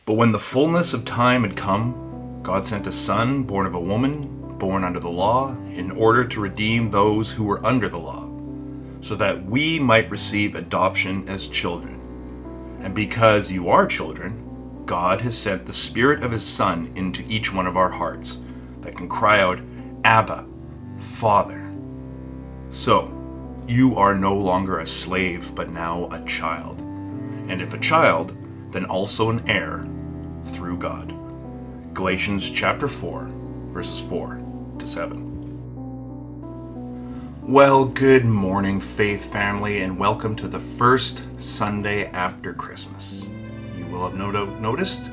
But when the fullness of time had come, God sent a Son, born of a woman, born under the law, in order to redeem those who were under the law, so that we might receive adoption as children. And because you are children, God has sent the Spirit of His Son into each one of our hearts, that can cry out, Abba, Father. So, you are no longer a slave, but now a child. And if a child, then also an heir through God. Galatians chapter 4, verses 4 to 7. Well, good morning, Faith family, and welcome to the first Sunday after Christmas. You will have noticed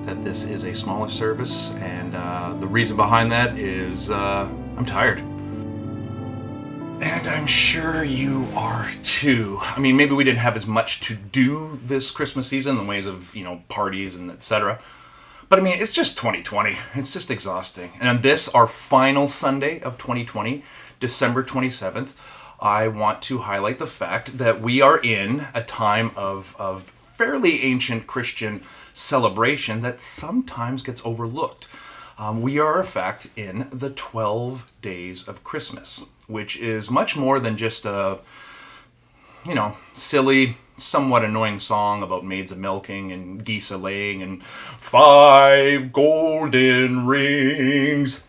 that this is a smaller service, and the reason behind that is I'm tired. And I'm sure you are too. I mean, maybe we didn't have as much to do this Christmas season in the ways of, parties and etc. But I mean, it's just 2020. It's just exhausting. And on this, our final Sunday of 2020, December 27th, I want to highlight the fact that we are in a time of fairly ancient Christian celebration that sometimes gets overlooked. We are, in fact, in the 12 days of Christmas, which is much more than just a, silly, somewhat annoying song about maids a milking and geese a laying and 5 golden rings.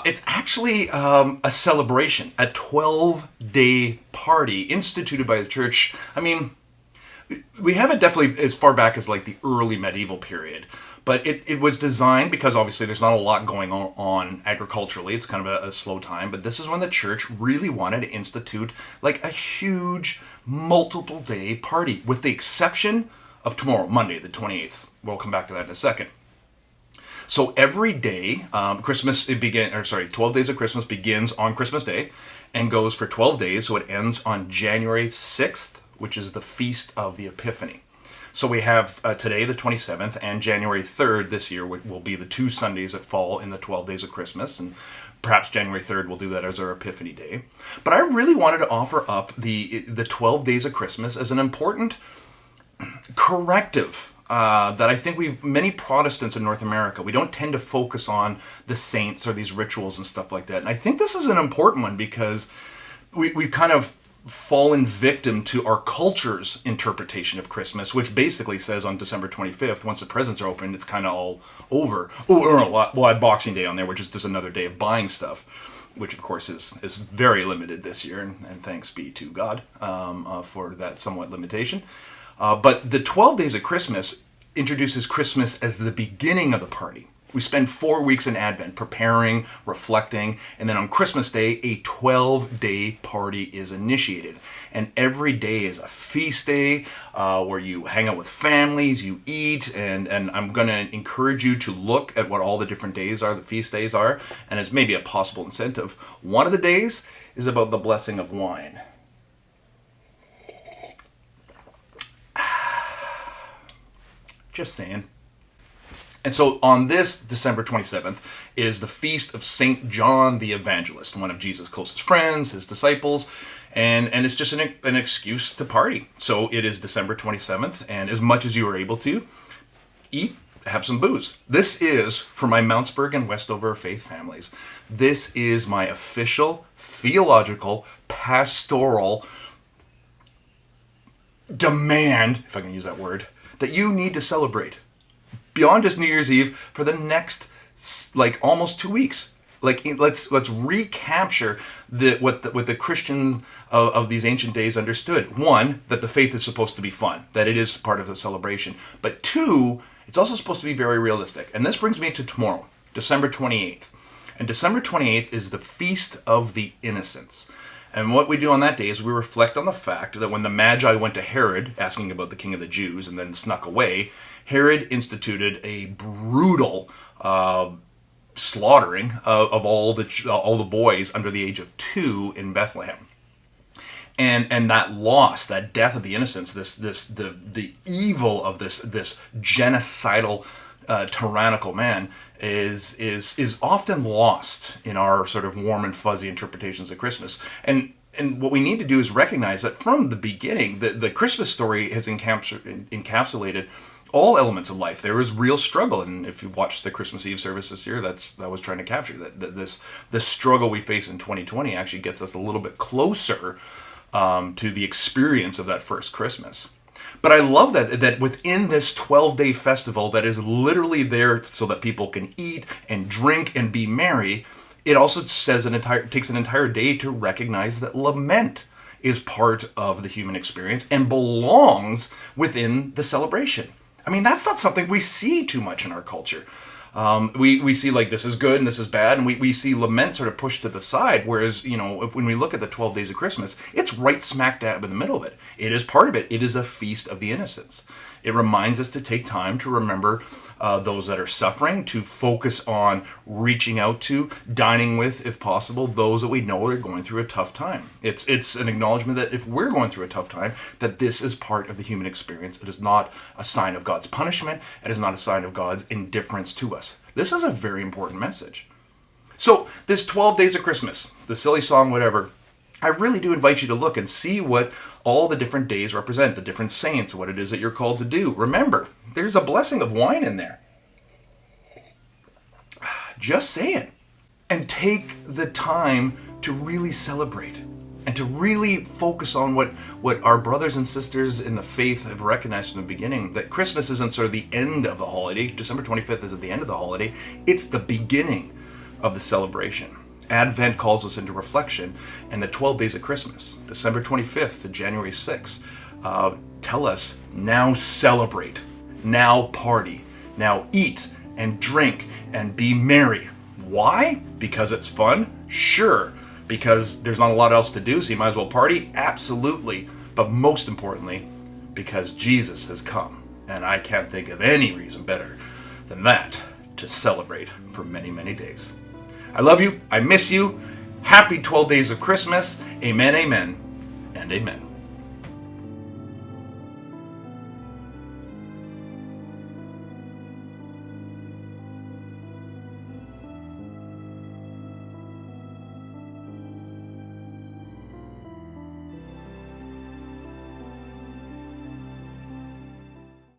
It's actually a celebration, a 12-day party instituted by the church. I mean, we have it definitely as far back as like the early medieval period. But it was designed because obviously there's not a lot going on agriculturally. It's kind of a slow time. But this is when the church really wanted to institute like a huge multiple day party, with the exception of tomorrow, Monday, the 28th. We'll come back to that in a second. So every day, 12 days of Christmas begins on Christmas Day and goes for 12 days. So it ends on January 6th, which is the Feast of the Epiphany. So we have today, the 27th, and January 3rd this year will be the 2 Sundays that fall in the 12 days of Christmas, and perhaps January 3rd we'll do that as our Epiphany Day. But I really wanted to offer up the 12 days of Christmas as an important corrective that I think many Protestants in North America, we don't tend to focus on the saints or these rituals and stuff like that. And I think this is an important one because we've kind of fallen victim to our culture's interpretation of Christmas, which basically says on December 25th, once the presents are opened, it's kind of all over. We'll add Boxing Day on there, which is just another day of buying stuff, which of course is very limited this year, and thanks be to God for that somewhat limitation. But the 12 days of Christmas introduces Christmas as the beginning of the party. We spend 4 weeks in Advent preparing, reflecting, and then on Christmas Day, a 12-day party is initiated. And every day is a feast day where you hang out with families, you eat, and I'm going to encourage you to look at what all the different days are, the feast days are, and as maybe a possible incentive. One of the days is about the blessing of wine. Just saying. And so on this December 27th is the feast of St. John the Evangelist, one of Jesus' closest friends, his disciples, and it's just an excuse to party. So it is December 27th, and as much as you are able to, eat, have some booze. This is, for my Mountsburg and Westover faith families, this is my official, theological, pastoral demand, if I can use that word, that you need to celebrate beyond just New Year's Eve for the next almost 2 weeks. Let's recapture what the Christians of these ancient days understood. One, that the faith is supposed to be fun, that it is part of the celebration. But two, it's also supposed to be very realistic. And this brings me to tomorrow, December 28th. And December 28th is the Feast of the Innocents. And what we do on that day is we reflect on the fact that when the Magi went to Herod, asking about the King of the Jews, and then snuck away, Herod instituted a brutal slaughtering of all the boys under the age of 2 in Bethlehem. And that loss, that death of the innocents, the evil of this genocidal tyrannical man is often lost in our sort of warm and fuzzy interpretations of Christmas. And what we need to do is recognize that from the beginning, the Christmas story has encapsulated all elements of life. There is real struggle, and if you watched the Christmas Eve service this year, that was trying to capture that this struggle we face in 2020 actually gets us a little bit closer to the experience of that first Christmas. But I love that within this 12-day festival that is literally there so that people can eat and drink and be merry, it also says takes an entire day to recognize that lament is part of the human experience and belongs within the celebration. I mean, that's not something we see too much in our culture. We see like this is good and this is bad, and we see lament sort of pushed to the side, whereas, when we look at the 12 days of Christmas, it's right smack dab in the middle of it. It is part of it. It is a feast of the innocents. It reminds us to take time to remember those that are suffering, to focus on reaching out to, dining with, if possible, those that we know are going through a tough time. It's an acknowledgement that if we're going through a tough time, that this is part of the human experience. It is not a sign of God's punishment. It is not a sign of God's indifference to us. This is a very important message. So this 12 days of Christmas, the silly song, whatever, I really do invite you to look and see what all the different days represent, the different saints, what it is that you're called to do. Remember, there's a blessing of wine in there. Just saying. And take the time to really celebrate and to really focus on what our brothers and sisters in the faith have recognized from the beginning, that Christmas isn't sort of the end of the holiday. December 25th isn't the end of the holiday. It's the beginning of the celebration. Advent calls us into reflection, and the 12 days of Christmas, December 25th to January 6th, tell us, now celebrate, now party, now eat and drink and be merry. Why? Because it's fun? Sure. Because there's not a lot else to do, so you might as well party? Absolutely. But most importantly, because Jesus has come, and I can't think of any reason better than that to celebrate for many, many days. I love you. I miss you. Happy 12 days of Christmas. Amen, amen, and amen.